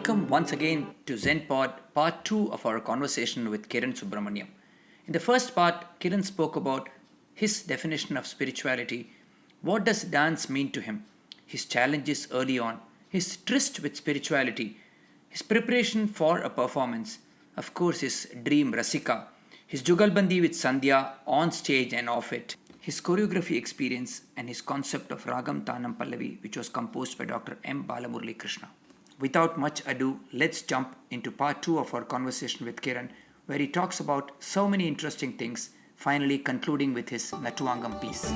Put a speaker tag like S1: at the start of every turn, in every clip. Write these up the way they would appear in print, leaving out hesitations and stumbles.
S1: Welcome once again to ZENPod, part 2 of our conversation with Kiran Subramanyam. In the first part, Kiran spoke about his definition of spirituality, what does dance mean to him, his challenges early on, his tryst with spirituality, his preparation for a performance, of course, his dream Rasika, his Jugalbandi with Sandhya on stage and off it, his choreography experience, and his concept of Ragam Tanam Pallavi, which was composed by Dr. M. Balamurali Krishna. Without much ado, let's jump into part 2 of our conversation with Kiran, where he talks about so many interesting things, finally concluding with his Natuangam piece.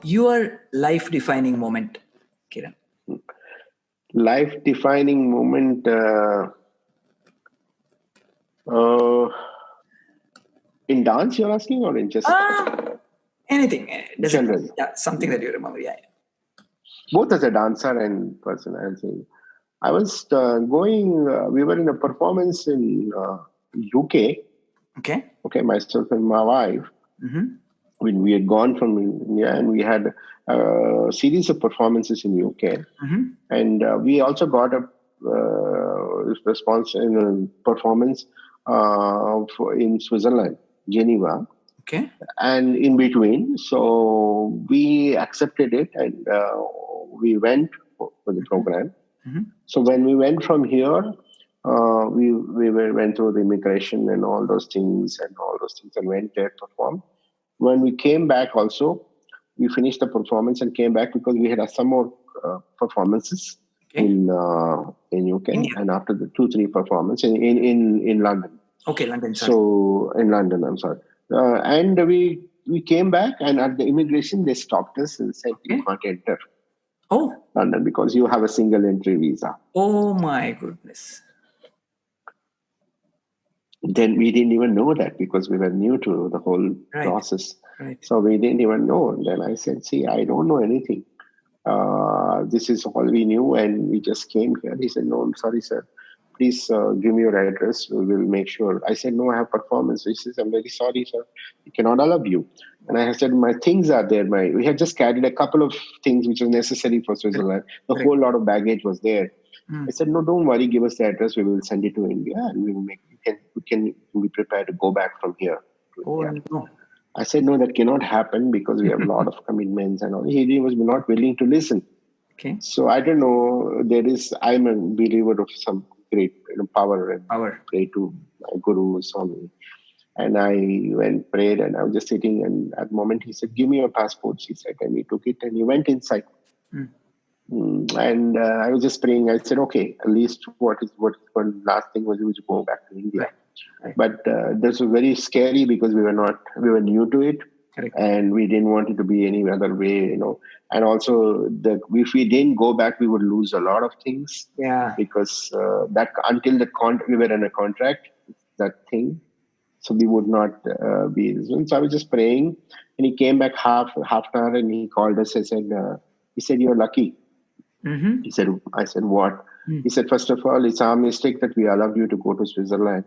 S1: Your life defining moment, Kiran.
S2: Life-defining moment in dance, you're asking, or in just
S1: Anything.
S2: general?
S1: Yeah, something that you remember. Yeah.
S2: Both as a dancer and person, I'll say. I was we were in a performance in UK,
S1: Okay.
S2: myself and my wife.
S1: Mm-hmm.
S2: When we had gone from India, and we had a series of performances in UK.
S1: Mm-hmm.
S2: And we also got a response in a performance in Switzerland, Geneva,
S1: Okay.
S2: and in between. So we accepted it, and we went for the program.
S1: Mm-hmm.
S2: So when we went from here, went through the immigration and all those things, and went there, performed. When we came back also, we finished the performance and came back because we had some more performances in UK,
S1: India.
S2: and after the 2-3 performances in London.
S1: Okay, London. Sorry.
S2: So in London, I'm sorry. And we came back, and at the immigration, they stopped us and said, you can't enter London because you have a single entry visa.
S1: Oh my goodness.
S2: Then we didn't even know that because we were new to the whole process.
S1: Right.
S2: So we didn't even know. And then I said, see, I don't know anything. This is all we knew, and we just came here. He said, no, I'm sorry, sir. Please give me your address. We will make sure. I said, no, I have performance. He says, I'm very sorry, sir. We cannot allow you. And I said, my things are there. We had just carried a couple of things which was necessary for Switzerland. The whole lot of baggage was there. I said, no, don't worry. Give us the address. We will send it to India, and we will we can be prepared to go back from here to India.
S1: No.
S2: I said, no, that cannot happen because we have a lot of commitments and all. He was not willing to listen.
S1: Okay.
S2: So I don't know. I'm a believer of some great power, and pray to my Guru, Swami. And I went, prayed, and I was just sitting. And at the moment, he said, give me your passports. He said, and he took it, and he went inside. And I was just praying. I said, okay, at least what one last thing was to go back to India. Right. But this was very scary because we were new to it.
S1: Correct.
S2: And we didn't want it to be any other way, And also, if we didn't go back, we would lose a lot of things.
S1: Yeah.
S2: Because until we were in a contract, that thing, so we would not be. So I was just praying, and he came back half an hour, and he called us. He said, "You're lucky."
S1: Mm-hmm.
S2: I said, what? He said, first of all, it's our mistake that we allowed you to go to Switzerland.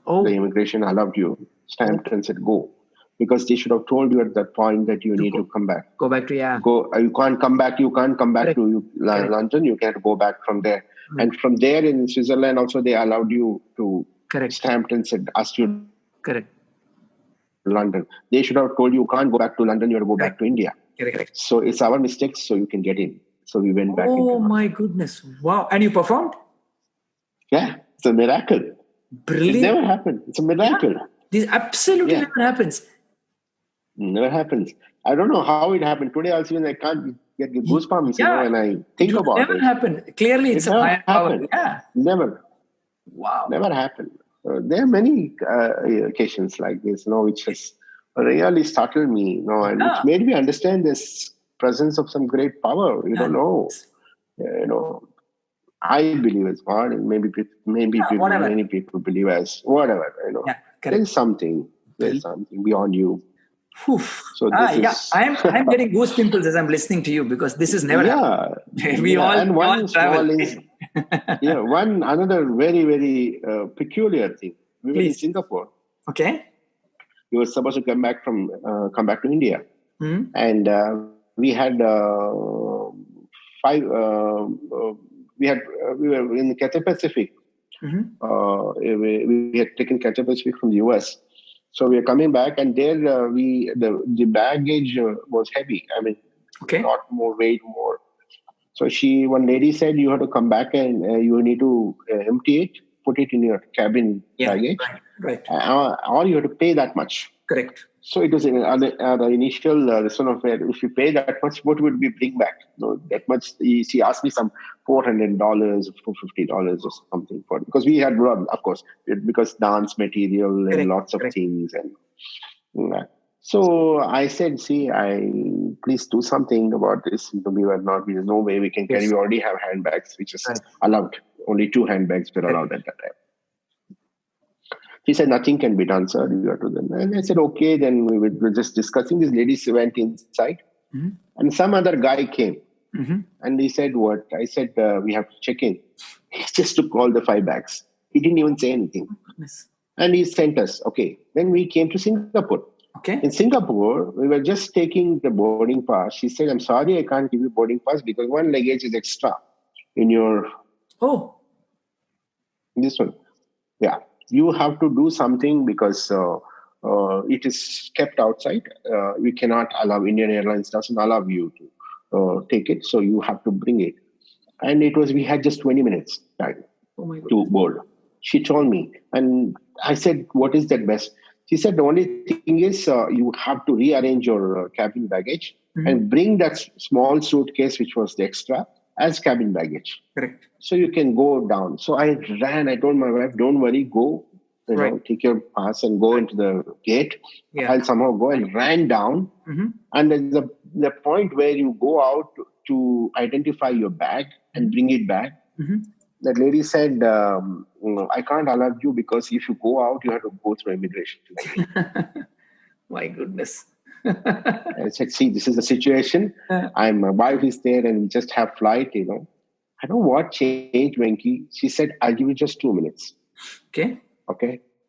S2: The immigration allowed you, stamped and said, go. Because they should have told you at that point that you need to come back.
S1: Go back to,
S2: you can't come back. You can't come back to London. You can't go back from there. And from there in Switzerland also, they allowed you to stamped and said, asked you London. They should have told you can't go back to London. You have to go back to India.
S1: Correct.
S2: So it's our mistake, so you can get in. So we went back.
S1: Oh my goodness. Wow. And you performed?
S2: Yeah. It's a miracle.
S1: Brilliant.
S2: It never happened. It's a miracle.
S1: Yeah. This absolutely never happens.
S2: Never happens. I don't know how it happened. Today also when I can't get goosebumps, when I think about it.
S1: Never happened. Clearly it's a higher power. Yeah.
S2: Never.
S1: Wow.
S2: Never happened. There are many occasions like this, which has really startled me, and which made me understand this presence of some great power. You don't know. I believe as God, and maybe many people believe as whatever.
S1: Yeah,
S2: there's something beyond you.
S1: Oof. So I'm getting goose pimples as I'm listening to you because this is never happened. We all travel.
S2: One another very very peculiar thing. We were in Singapore.
S1: Okay.
S2: We were supposed to come back to India, and we had 5 we were in Cathay Pacific. We had taken Cathay Pacific from the US. So we are coming back, and there the baggage was heavy. I mean, a lot more weight, more. So one lady said, you have to come back and you need to empty it, put it in your cabin baggage,
S1: right.
S2: Or you have to pay that much.
S1: Correct.
S2: So it was the initial lesson of where if you pay that much, what would we bring back? That much. She asked me some $400, $450 or something for it, because we had, of course, because dance material and lots of things and. So I said, please do something about this. There's no way we can carry. We already have handbags, which is allowed. Only 2 handbags were allowed at that time. He said, nothing can be done, sir. You have to then. And I said, okay, then we were just discussing. These ladies went inside and some other guy came and he said, what? I said, we have to check in. He just took all the 5 bags. He didn't even say anything. And he sent us. Okay. Then we came to Singapore.
S1: Okay.
S2: In Singapore, we were just taking the boarding pass. She said, I'm sorry, I can't give you boarding pass because 1 luggage is extra in your...
S1: Oh.
S2: This one. Yeah. You have to do something because it is kept outside. We cannot allow, Indian Airlines doesn't allow you to take it. So you have to bring it. And we had just 20 minutes time to board. She told me. And I said, what is that best? She said, the only thing is you have to rearrange your cabin baggage and bring that small suitcase, which was the extra, as cabin baggage.
S1: Correct.
S2: So you can go down. So I ran. I told my wife, don't worry, go, take your pass and go into the gate. Yeah. I'll somehow go, and ran down. And there's the point where you go out to identify your bag and bring it back. That lady said, I can't allow you because if you go out, you have to go through immigration.
S1: My goodness.
S2: I said, see, this is the situation. My wife is there and we just have flight, I don't know what changed, Venki. She said, I'll give you just 2 minutes. Okay.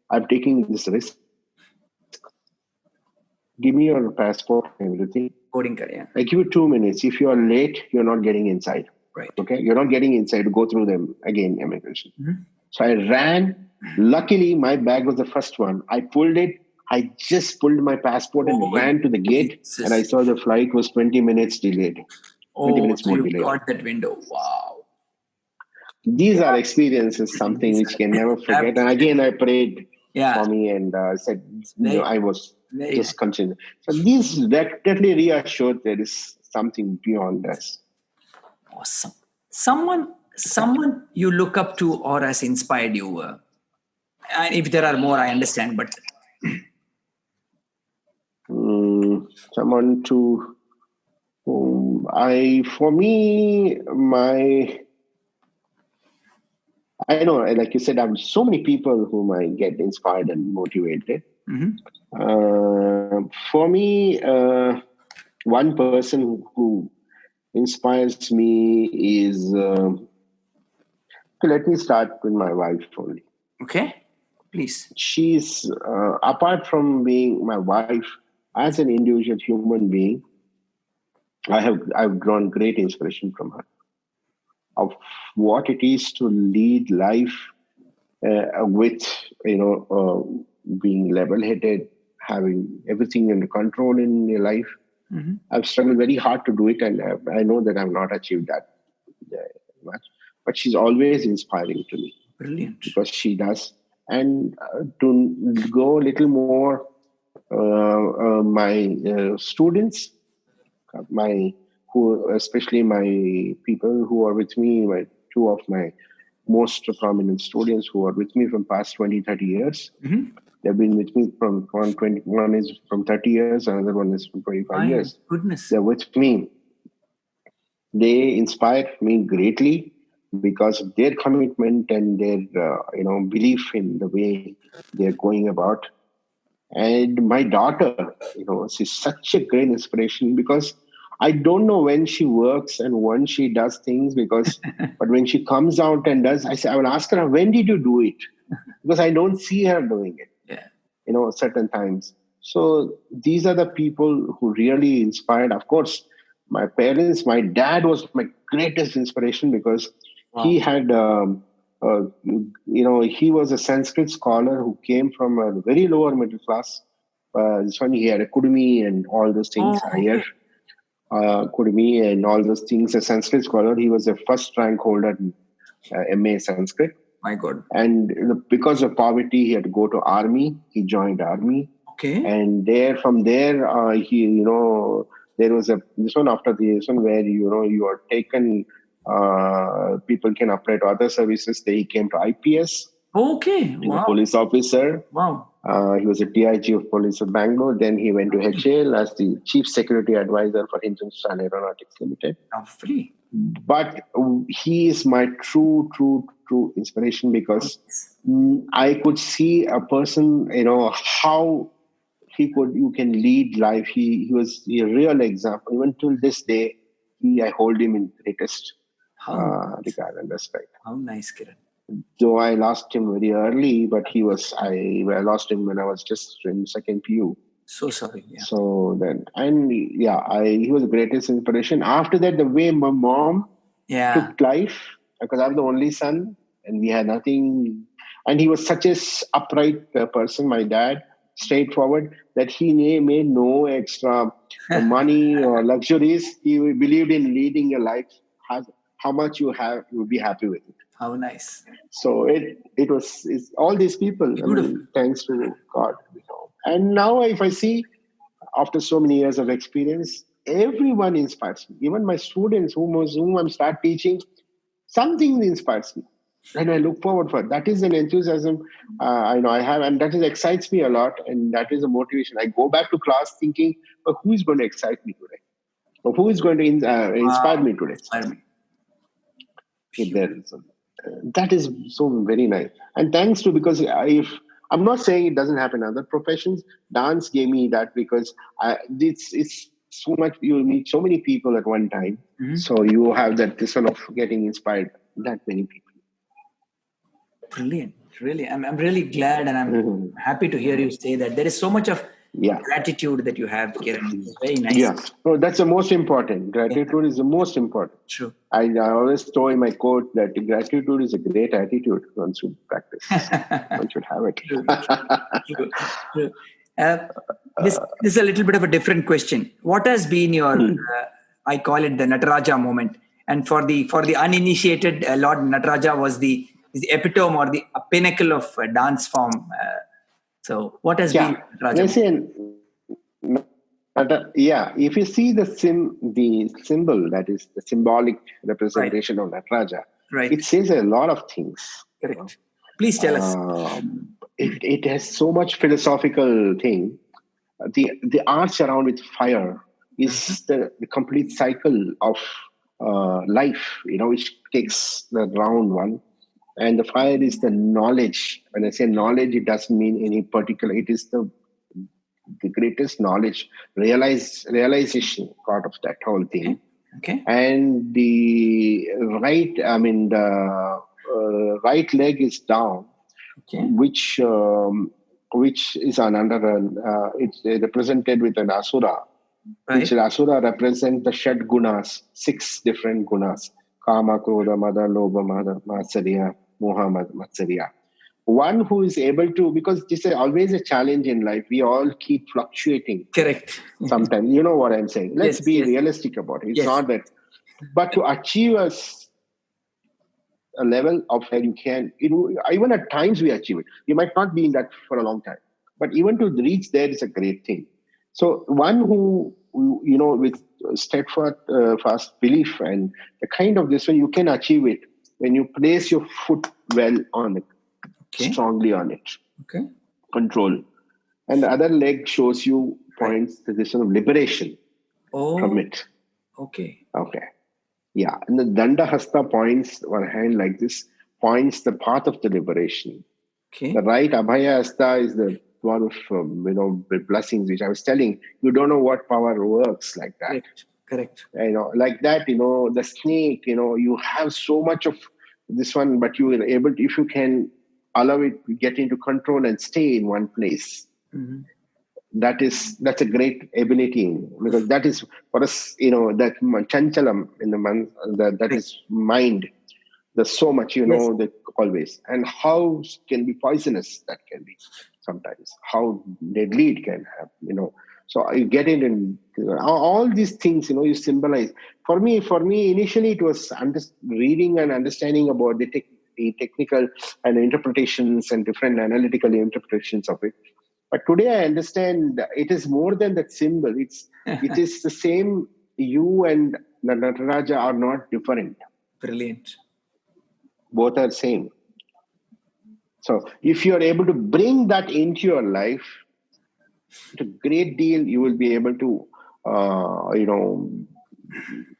S2: I'm taking this risk. Give me your passport and everything.
S1: Boarding card, yeah.
S2: I give you 2 minutes. If you're late, you're not getting inside.
S1: Right.
S2: Okay. You're not getting inside to go through them again, immigration. So I ran. Luckily, my bag was the first one. I pulled it. I just pulled my passport and ran to the gate. And I saw the flight was 20 minutes delayed. 20 minutes more delayed.
S1: Got that window. Wow.
S2: These are experiences, something which can never forget. And again, I prayed for me and said, I was just continuing. So these definitely reassured there is something beyond us.
S1: Awesome. Someone you look up to or has inspired you. And if there are more, I understand, but...
S2: someone to whom I know, like you said, I have so many people whom I get inspired and motivated. For me, one person who inspires me is, let me start with my wife only.
S1: Okay, please.
S2: She's, apart from being my wife, as an individual human being, I've drawn great inspiration from her of what it is to lead life with being level-headed, having everything under control in your life. I've struggled very hard to do it, and I know that I've not achieved that much. But she's always inspiring to me.
S1: Brilliant.
S2: Because she does. And to go a little more, my students, especially my people who are with me, 2 of my most prominent students who are with me from past 20, 30 years. They've been with me from one is from 30 years, another one is from 25 years.
S1: Goodness.
S2: They're with me. They inspire me greatly because of their commitment and their belief in the way they're going about. And my daughter, she's such a great inspiration because I don't know when she works and when she does things but when she comes out and does, I will ask her, when did you do it? Because I don't see her doing it, certain times. So these are the people who really inspired. Of course, my parents, my dad was my greatest inspiration because He
S1: Wow.
S2: had, he was a Sanskrit scholar who came from a very lower middle class. This one, he had a kudumi and all those
S1: Oh,
S2: things, higher
S1: okay.
S2: kudumi and all those things. A Sanskrit scholar, he was a first rank holder in MA Sanskrit.
S1: My God.
S2: And because of poverty, he had to go to army. He joined army,
S1: Okay.
S2: and from there, there was this one after this one where you are taken. People can apply to other services. They came to IPS.
S1: Okay.
S2: He's a
S1: Wow.
S2: police officer.
S1: Wow.
S2: He was a DIG of Police of Bangalore. Then he went to HAL as the Chief Security Advisor for Hindustan Aeronautics Limited.
S1: Lovely.
S2: But he is my true inspiration, because I could see a person, how you can lead life. He was a real example. Even till this day, I hold him in greatest
S1: How
S2: regard and respect.
S1: how nice, Kiran.
S2: Though I lost him very early, but I lost him when I was just in second PU.
S1: So sorry. Yeah.
S2: So then, and yeah, he was the greatest inspiration. After that, the way my mom
S1: Yeah.
S2: took life, because I'm the only son and we had nothing. And he was such a upright person, my dad, straightforward, that he made no extra money or luxuries. He believed in leading a life. How much you have, you will be happy with it.
S1: How nice.
S2: So it's all these people. I
S1: Beautiful.
S2: mean, thanks to God. And now, if I see, after so many years of experience, everyone inspires me. Even my students, whom I'm start teaching, something inspires me, and I look forward for it. That is an enthusiasm I know I have, and that excites me a lot, and that is a motivation. I go back to class thinking, who is going to excite me today, or who is going to inspire
S1: Wow.
S2: me today?
S1: Inspire me.
S2: If there is, that is so very nice. And thanks to, because if I'm not saying it doesn't happen in other professions, dance gave me that, because it's so much. You meet so many people at one time, so you have this one of getting inspired. That many people.
S1: Brilliant. Really, I'm really glad, and I'm happy to hear you say that. There is so much of
S2: Yeah.
S1: gratitude that you have, Kiran. It's very nice.
S2: Yeah. No, that's the most important.
S1: Yeah.
S2: Gratitude is the most important.
S1: True.
S2: I always throw in my quote that gratitude is a great attitude one should practice. One should have it.
S1: True. True. True. This is a little bit of a different question. What has been your, I call it the Nataraja moment, and for the uninitiated, Lord Nataraja was the epitome or the pinnacle of dance form. So, what has been Nataraja?
S2: Listen, if you see the symbol, that is the symbolic representation of Nataraja,
S1: Right.
S2: it says a lot of things.
S1: Correct. Please tell us.
S2: It has so much philosophical thing. The arts around with fire is the complete cycle of life, which takes the round one. And the fire is the knowledge. When I say knowledge, it doesn't mean any particular. It is the greatest knowledge, realization part of that whole thing.
S1: Okay.
S2: And the right leg is down, which is it's represented with an asura, which asura represent the Shad Gunas, 6 different gunas: Kama, Krodha, Mada, Lobha, Matsarya, Moha, Matsarya. One who is able to, because this is always a challenge in life. We all keep fluctuating.
S1: Correct.
S2: Sometimes, you know what I'm saying. Let's be realistic about it. It's not that, but to achieve a level of where you can, even at times we achieve it. You might not be in that for a long time, but even to reach there is a great thing. So one who, with steadfast fast belief and the kind of this way, you can achieve it when you place your foot well on it, strongly on it, control. And the other leg shows you, points the position of liberation from it. Okay. Yeah. And the Danda Hasta points one hand like this, points the path of the liberation. The right Abhaya Hasta is the one of blessings, which I was telling. You don't know what power works like that.
S1: Correct.
S2: Like that, the snake, you have so much of this one, but you are able to, if you can allow it to get into control and stay in one place. That's a great ability, because that is for us, that chanchalam in the that is mind. There's so much,
S1: Yes.
S2: that always, and how can be poisonous that can be sometimes, how deadly it can have, So you get it in all these things, you symbolize. For me, initially it was reading and understanding about the technical and interpretations and different analytical interpretations of it. But today I understand it is more than that symbol. It is the same. You and the nataraja are not different.
S1: Brilliant.
S2: Both are same. So if you are able to bring that into your life, it's a great deal. You will be able to,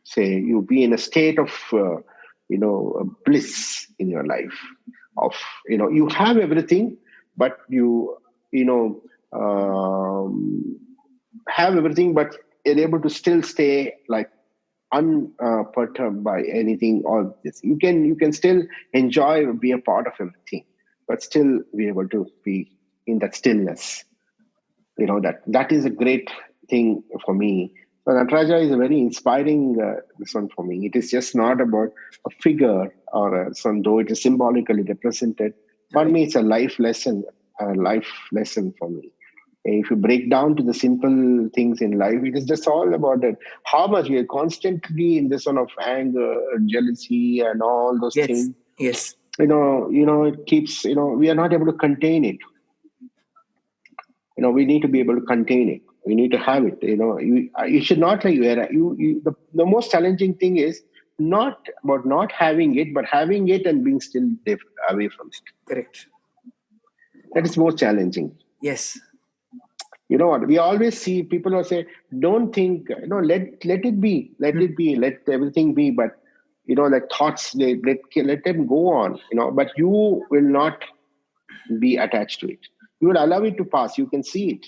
S2: say you be in a state of, bliss in your life. Of you have everything, but you know, have everything, but you're able to still stay like unperturbed by anything. All this you can still enjoy, be a part of everything, but still be able to be in that stillness. That is a great thing for me. So Nataraja is a very inspiring this one for me. It is just not about a figure or some, though it is symbolically represented. For
S1: Right.
S2: me, it's a life lesson for me. If you break down to the simple things in life, it is just all about it. How much we are constantly in this one of anger, jealousy, and all those
S1: Yes.
S2: things.
S1: Yes.
S2: It keeps. We are not able to contain it. We need to be able to contain it. We need to have it. You should not like the most challenging thing is not about not having it, but having it and being still away from it.
S1: Correct.
S2: That is more challenging.
S1: Yes.
S2: You know what? We always see people who say, "Don't think. Let it be. Let it be. Let everything be." But like thoughts, let them go on. But you will not be attached to it. You will allow it to pass. You can see it.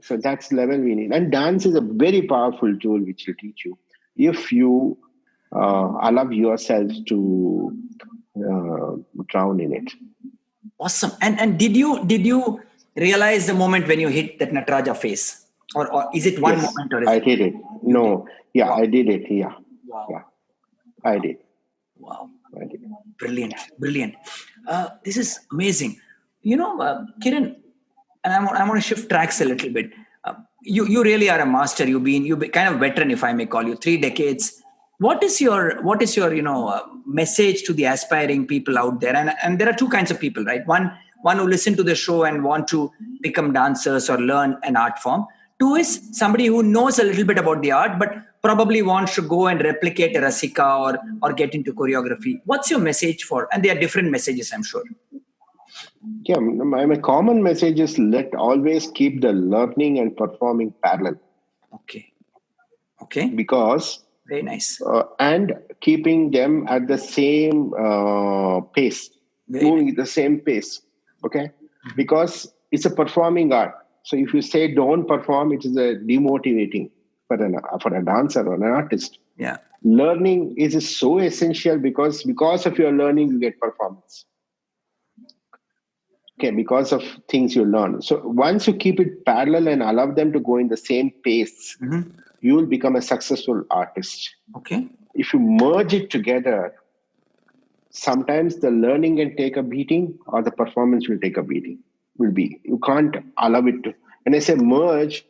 S2: So that's the level we need. And dance is a very powerful tool which will teach you if you allow yourself to drown in it.
S1: Awesome. And did you realize the moment when you hit that Nataraja face, or is it one
S2: Yes,
S1: moment, or is
S2: I
S1: it
S2: did it.
S1: you did?
S2: No, yeah,
S1: Wow.
S2: I did it. Yeah,
S1: Wow.
S2: yeah, I did.
S1: Wow.
S2: I did.
S1: Brilliant. Brilliant. This is amazing. Kiran, and I want to shift tracks a little bit. You really are a master. You've been kind of veteran, if I may call you, 3 decades. What is your message to the aspiring people out there? And there are two kinds of people, right? One who listen to the show and want to become dancers or learn an art form. Two is somebody who knows a little bit about the art, but probably wants to go and replicate a Rasika or get into choreography. What's your message for? And there are different messages, I'm sure.
S2: Yeah, my common message is let always keep the learning and performing parallel.
S1: Okay. Okay.
S2: Because
S1: Very nice.
S2: and keeping them at the same pace,
S1: Very
S2: moving
S1: nice.
S2: at the same pace. Okay, because it's a performing art. So if you say don't perform, it is a demotivating for a dancer or an artist.
S1: Yeah.
S2: Learning is so essential because of your learning you get performance. Okay, because of things you learn. So once you keep it parallel and allow them to go in the same pace, you will become a successful artist.
S1: Okay.
S2: If you merge it together, sometimes the learning can take a beating or the performance will take a beating. You can't allow it to. When I say merge,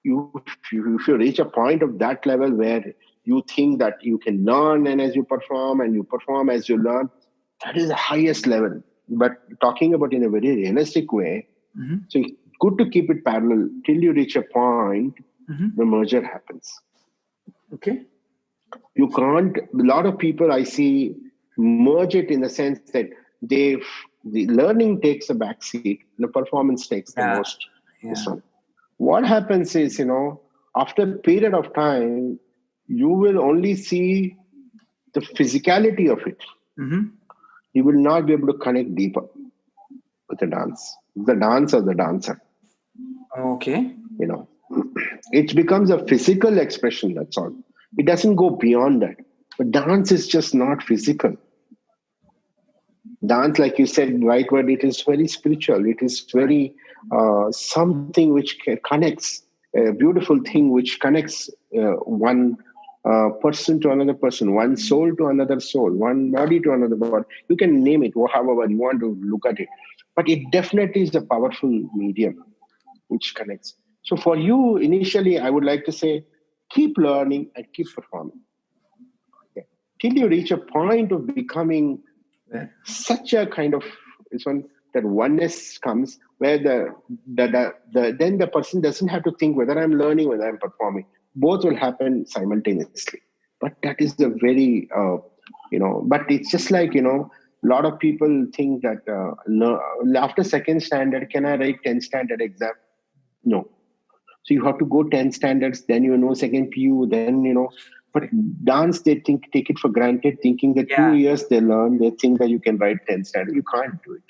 S2: if you reach a point of that level where you think that you can learn and as you perform and you perform as you learn, that is the highest level. But talking about in a very realistic way, so it's good to keep it parallel till you reach a point, the merger happens.
S1: Okay.
S2: You can't. A lot of people I see merge it in the sense that the learning takes a backseat, the performance takes the
S1: Yeah.
S2: most. This
S1: Yeah.
S2: one. What happens is, after a period of time, you will only see the physicality of it. You will not be able to connect deeper with the dance of the dancer.
S1: Okay.
S2: It becomes a physical expression. That's all. It doesn't go beyond that. But dance is just not physical. Dance, like you said, right word, it is very spiritual. It is very something which connects, a beautiful thing which connects one person to another person, one soul to another soul, one body to another body. You can name it however you want to look at it. But it definitely is a powerful medium which connects. So for you, initially, I would like to say, keep learning and keep performing. Okay? Till you reach a point of becoming
S1: Yeah.
S2: such a kind of this one that oneness comes where then the person doesn't have to think whether I'm learning, whether I'm performing. Both will happen simultaneously. But that is the very but it's just like a lot of people think that after second standard, can I write 10 standard exam? No. So you have to go 10 standards, then second PU, then but dance, they take it for granted, thinking that 2 years they learn, they think that you can write 10 standards. You can't do it.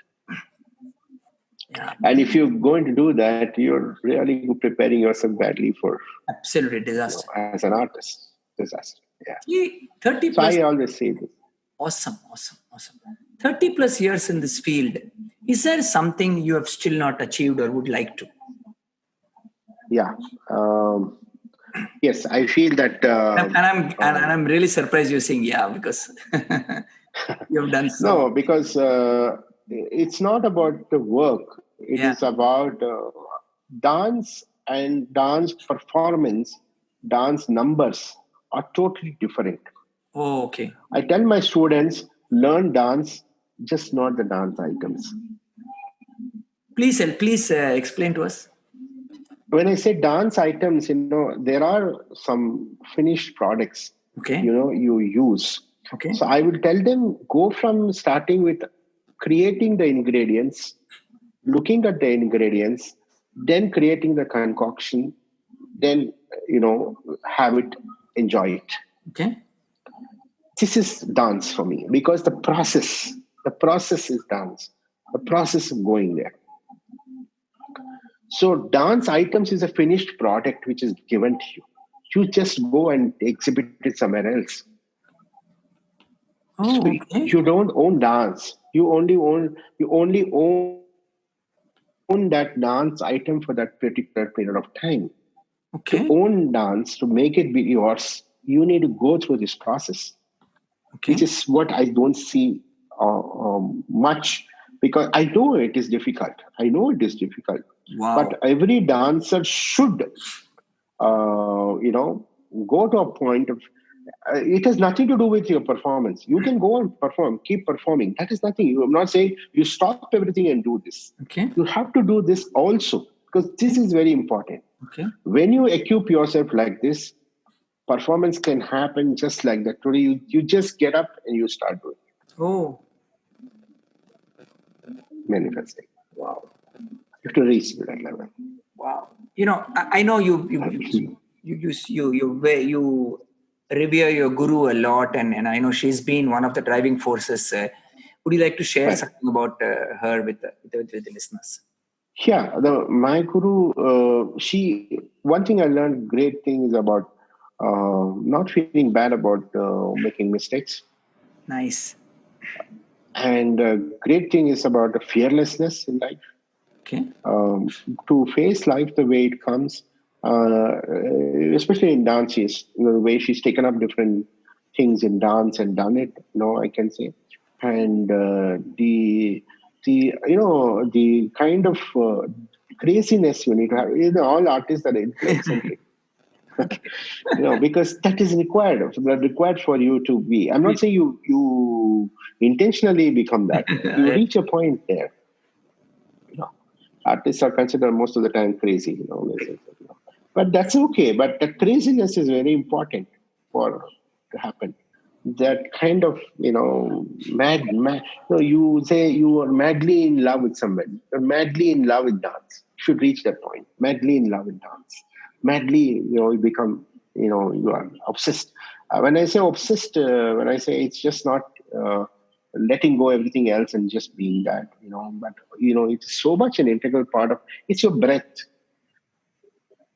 S1: Yeah.
S2: And if you're going to do that, you're really preparing yourself badly for
S1: Absolutely disaster.
S2: as an artist. Disaster. Yeah.
S1: 30
S2: So
S1: plus.
S2: I always say this.
S1: Awesome. 30 plus years in this field. Is there something you have still not achieved or would like to?
S2: Yeah. Yes, I feel that.
S1: And I'm really surprised you're saying because you've done so.
S2: No, because it's not about the work. It is about dance and dance performance, dance numbers are totally different.
S1: Oh, okay.
S2: I tell my students, learn dance, just not the dance items.
S1: Please explain to us.
S2: When I say dance items, there are some finished products, you use.
S1: Okay.
S2: So I will tell them, go from starting with creating the ingredients, looking at the ingredients, then creating the concoction, then, have it, enjoy it.
S1: Okay.
S2: This is dance for me because the process is dance. The process of going there. So dance items is a finished product which is given to you. You just go and exhibit it somewhere else.
S1: Oh,
S2: okay. So you don't own dance. You only own that dance item for that particular period of time.
S1: Okay.
S2: To own dance, to make it be yours, you need to go through this process, which is what I don't see much, because I know it is difficult.
S1: Wow.
S2: But every dancer should, go to a point of, it has nothing to do with your performance. You can go and perform, keep performing. That is nothing. I'm not saying you stop everything and do this.
S1: Okay.
S2: You have to do this also, because this is very important.
S1: Okay.
S2: When you equip yourself like this, performance can happen just like that. Today, you just get up and you start doing it.
S1: Oh.
S2: Manifesting. Wow. You have to reach to that level.
S1: Wow. I know you revere your guru a lot, and I know she's been one of the driving forces. Would you like to share something about her with the listeners?
S2: Yeah, my guru, one thing I learned, great thing is about not feeling bad about making mistakes.
S1: Nice.
S2: And great thing is about the fearlessness in life.
S1: Okay.
S2: To face life the way it comes, especially in dance, the way she's taken up different things in dance and done it, I can say. And the kind of craziness you need to have. All artists are eccentric. Because that is required for you to be. I'm not saying you intentionally become that. You reach a point there. Artists are considered most of the time crazy, but that's okay. But the craziness is very important to happen. That kind of, mad. You say you are madly in love with somebody. You're madly in love with dance. You should reach that point. Madly in love with dance. Madly, you become, you are obsessed. When I say obsessed, when I say it's just not letting go everything else and just being that, but, it's so much an integral part of, it's your breath.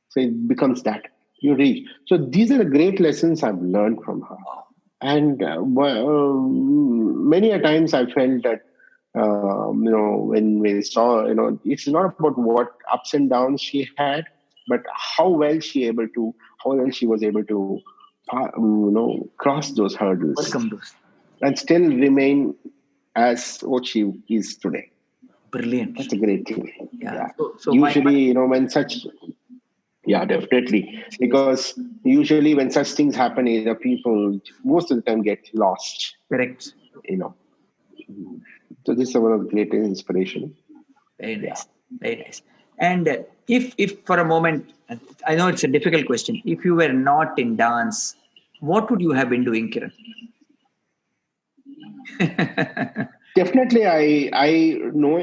S2: So it becomes that. You reach. So these are the great lessons I've learned from her. And many a times I felt that, when we saw, it's not about what ups and downs she had, but how well she was able to cross those hurdles
S1: Welcome those.
S2: and still remain as what she is today.
S1: Brilliant.
S2: That's a great thing.
S1: Yeah.
S2: Yeah.
S1: So
S2: Usually, when such, yeah, definitely. Because usually when such things happen, people most of the time get lost,
S1: correct.
S2: you know. So this is one of the greatest inspiration.
S1: Very
S2: Yeah.
S1: nice. Very nice. And if for a moment, I know it's a difficult question. If you were not in dance, what would you have been doing, Kiran?
S2: Definitely, I know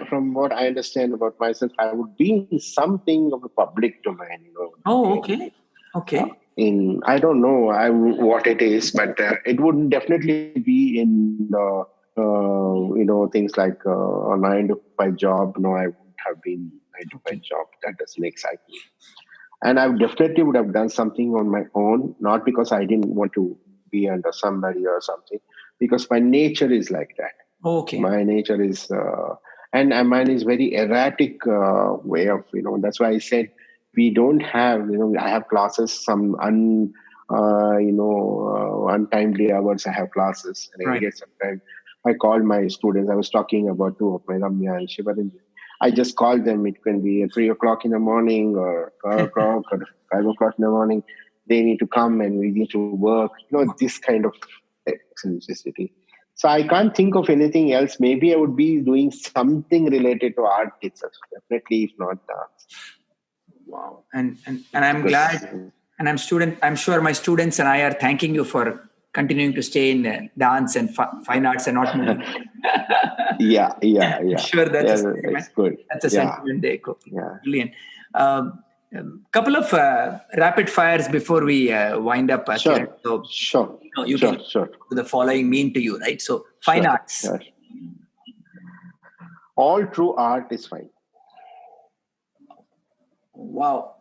S2: from what I understand about myself, I would be in something of a public domain.
S1: Oh,
S2: Maybe.
S1: okay. Okay.
S2: In I don't know what it is, but it would definitely be in the things like a 9 to 5 job. No, I wouldn't have been 9 to 5
S1: Okay.
S2: job. That doesn't excite me. And I definitely would have done something on my own, not because I didn't want to be under somebody or something, because my nature is like that.
S1: Okay.
S2: My nature is, and mine is very erratic way of, that's why I said we don't have, I have classes, some untimely hours I have classes. And I
S1: Right.
S2: get sometimes, I called my students, I was talking about two of my Ramya and Shivaranjan. I just called them. It can be at 3 o'clock in the morning or 12 o'clock or 5 o'clock in the morning. They need to come and we need to work. This kind of eccentricity. So I can't think of anything else. Maybe I would be doing something related to art itself. Definitely, if not dance.
S1: Wow. And I'm
S2: Because
S1: glad, and I'm sure my students and I are thanking you for continuing to stay in dance and fine arts and not moving.
S2: yeah.
S1: Sure, that's a
S2: Yeah,
S1: sentiment.
S2: it's good.
S1: That's a
S2: Yeah,
S1: sentiment they echo.
S2: yeah.
S1: Brilliant. Couple of rapid fires before we wind up, Kiran.
S2: Sure,
S1: So
S2: sure,
S1: you
S2: sure,
S1: can
S2: sure,
S1: do the following mean to you, right? So fine
S2: sure,
S1: arts.
S2: sure. All true art is fine.
S1: Wow.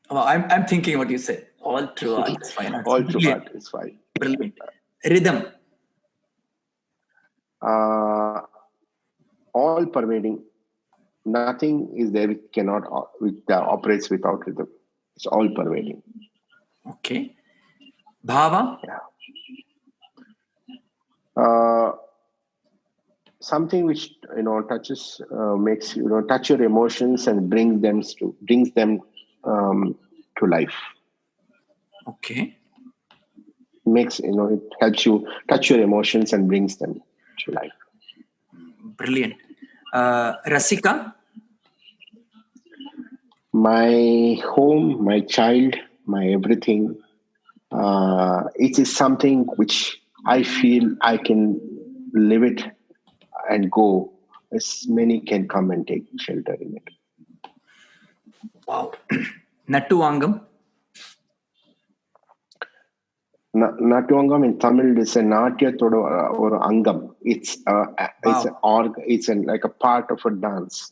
S1: Well, I'm thinking what you said. All true arts, fine arts.
S2: All true
S1: Brilliant.
S2: art is fine.
S1: Brilliant. Rhythm.
S2: Uh, all pervading. Nothing is there which cannot which operates without rhythm. It's all pervading.
S1: Okay. Bhava.
S2: Yeah. Uh, Something which touches makes touch your emotions and brings them to life.
S1: Okay.
S2: Makes it helps you touch your emotions and brings them to life.
S1: Brilliant. Rasika.
S2: My home, my child, my everything. It is something which I feel I can live it and go. As many can come and take shelter in it.
S1: Wow. Nattuangam.
S2: Nattuangam in Tamil is a natya or angam. It's
S1: Wow.
S2: an it's like a part of a dance.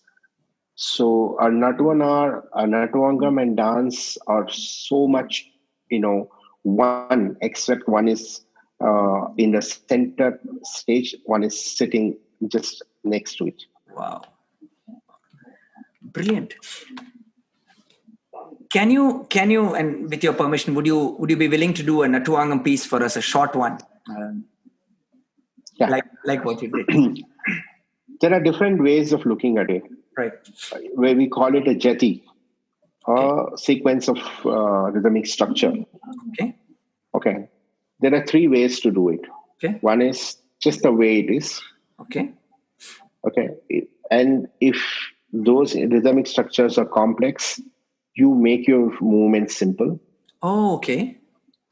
S2: So a Natuangam and dance are so much, one, except one is in the center stage, one is sitting just next to it.
S1: Wow. Brilliant. Can you, and with your permission, would you be willing to do a Nattuangam piece for us, a short one,
S2: Yeah.
S1: like what you did?
S2: There are different ways of looking at it,
S1: Right.
S2: where we call it a jati,
S1: Okay.
S2: a sequence of rhythmic structure.
S1: Okay.
S2: Okay. There are 3 ways to do it.
S1: Okay.
S2: One is just the way it is.
S1: Okay.
S2: Okay. And if those rhythmic structures are complex, you make your movements simple.
S1: Oh, okay.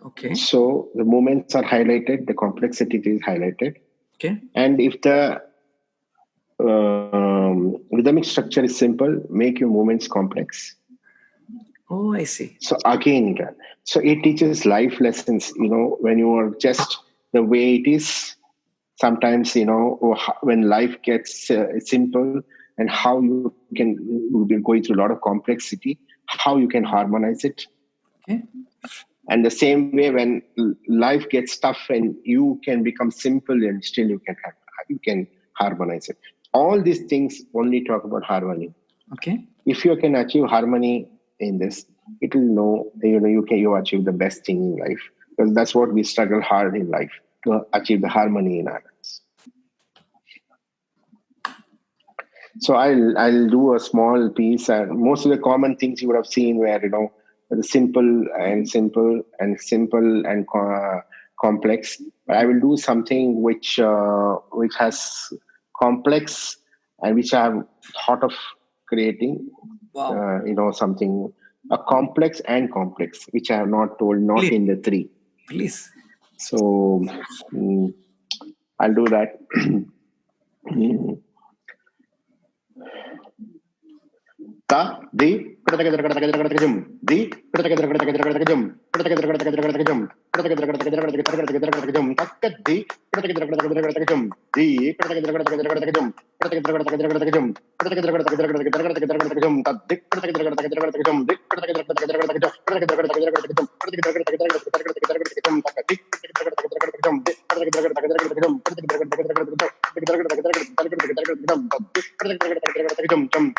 S1: Okay.
S2: So the movements are highlighted, the complexity is highlighted.
S1: Okay.
S2: And if the rhythmic structure is simple, make your movements complex.
S1: Oh, I see.
S2: So again, so it teaches life lessons, when you are just the way it is. Sometimes, when life gets simple and how you can be going through a lot of complexity, how you can harmonize it.
S1: Okay.
S2: And the same way, when life gets tough and you can become simple and still you can harmonize it. All these things only talk about harmony.
S1: Okay.
S2: If you can achieve harmony in this, it will know, you achieve the best thing in life, because that's what we struggle hard in life, to achieve the harmony in our lives. So I'll do a small piece, and most of the common things you would have seen where the simple and complex. But I will do something which has complex, and which I have thought of creating.
S1: Wow.
S2: Something a complex and complex, which I have not told, not
S1: Please.
S2: in the three.
S1: Please.
S2: So I'll do that. Ta di jum di jum jum takka di jum di jum jum jum tadik jum dik jum takadik jum jum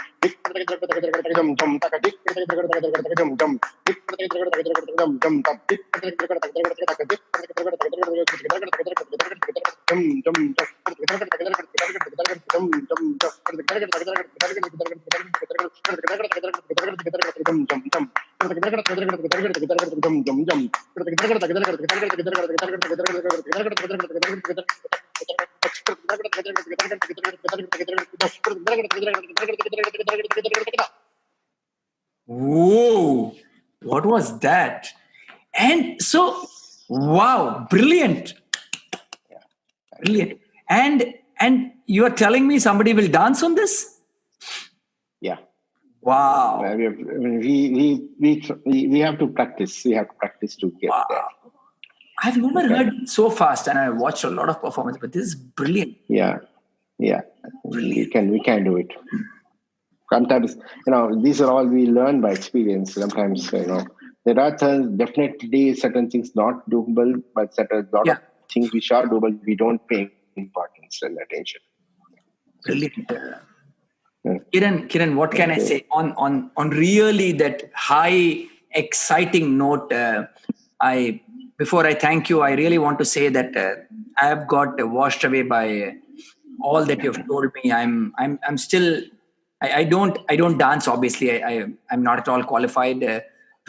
S1: Whoa, what was that? And so, wow, brilliant. Brilliant. And you are telling me somebody will dance on this?
S2: Yeah.
S1: Wow.
S2: We have to practice. We have to practice to get there.
S1: I've never heard it so fast, and I watched a lot of performance, but this is brilliant.
S2: Yeah.
S1: Brilliant.
S2: We can do it. Sometimes, these are all we learn by experience. Sometimes, there are definitely certain things not doable, but certain lot of things which are doable, we don't pay importance and attention.
S1: Brilliant. Kiran, what can I say on really that high exciting note? Before I thank you, I really want to say that I have got washed away by all that you've told me. I'm still. I don't dance. Obviously, I'm not at all qualified to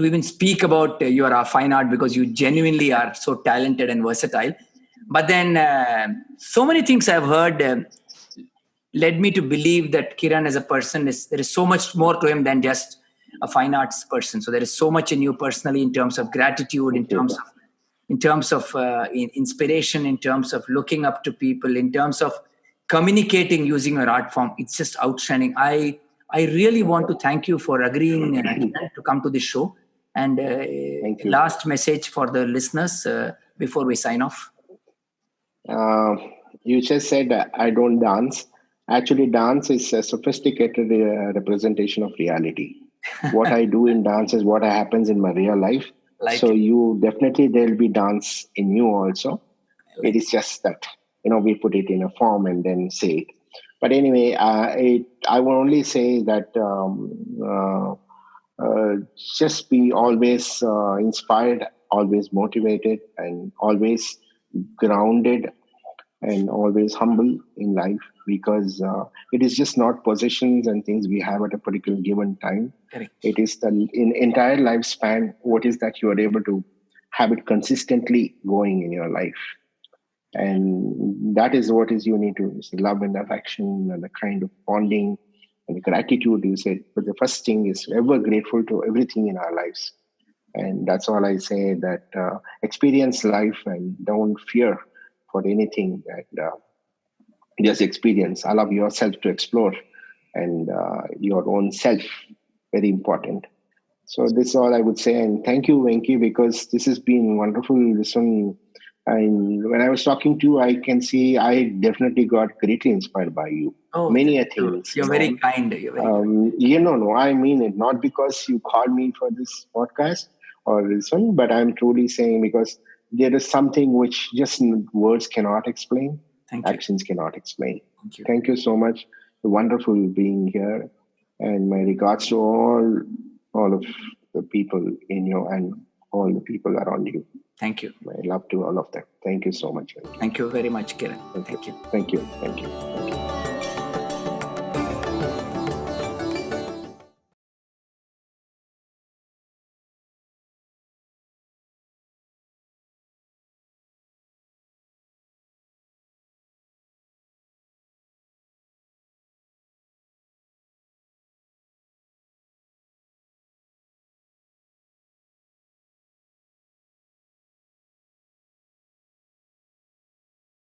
S1: even speak about your fine art, because you genuinely are so talented and versatile. But then so many things I've heard led me to believe that Kiran as a person there is so much more to him than just a fine arts person. So there is so much in you personally, in terms of gratitude, in terms of inspiration, in terms of looking up to people, in terms of communicating using your art form. It's just outstanding. I really want to thank you for agreeing to come to this show. And last message for the listeners before we sign off.
S2: You just said I don't dance. Actually, dance is a sophisticated representation of reality. What I do in dance is what happens in my real life. So you definitely, there'll be dance in you also. It is just that, we put it in a form and then say it. But anyway, I will only say that just be always inspired, always motivated, and always grounded, and always humble in life, because it is just not possessions and things we have at a particular given time.
S1: Correct.
S2: It is the entire lifespan. What is that you are able to have it consistently going in your life, and that is what is you need to love and affection and the kind of bonding and the gratitude you said. But the first thing is ever grateful to everything in our lives, and that's all I say. That experience life and don't fear for anything, that just experience. Allow yourself to explore, and your own self, very important. So this is all I would say, and thank you, Venki, because this has been wonderful. Listen, and when I was talking to you, I can see I definitely got greatly inspired by you. Many things.
S1: You're very kind.
S2: No, I mean it. Not because you called me for this podcast or this one, but I'm truly saying because there is something which just words cannot explain, actions cannot explain. Thank you so much. Wonderful being here, and my regards to all of the people in you and all the people around you.
S1: Thank you.
S2: My love to all of them. Thank you so much.
S1: Thank you very much, Kiran.
S2: Thank you. Thank you. Thank you. Thank you.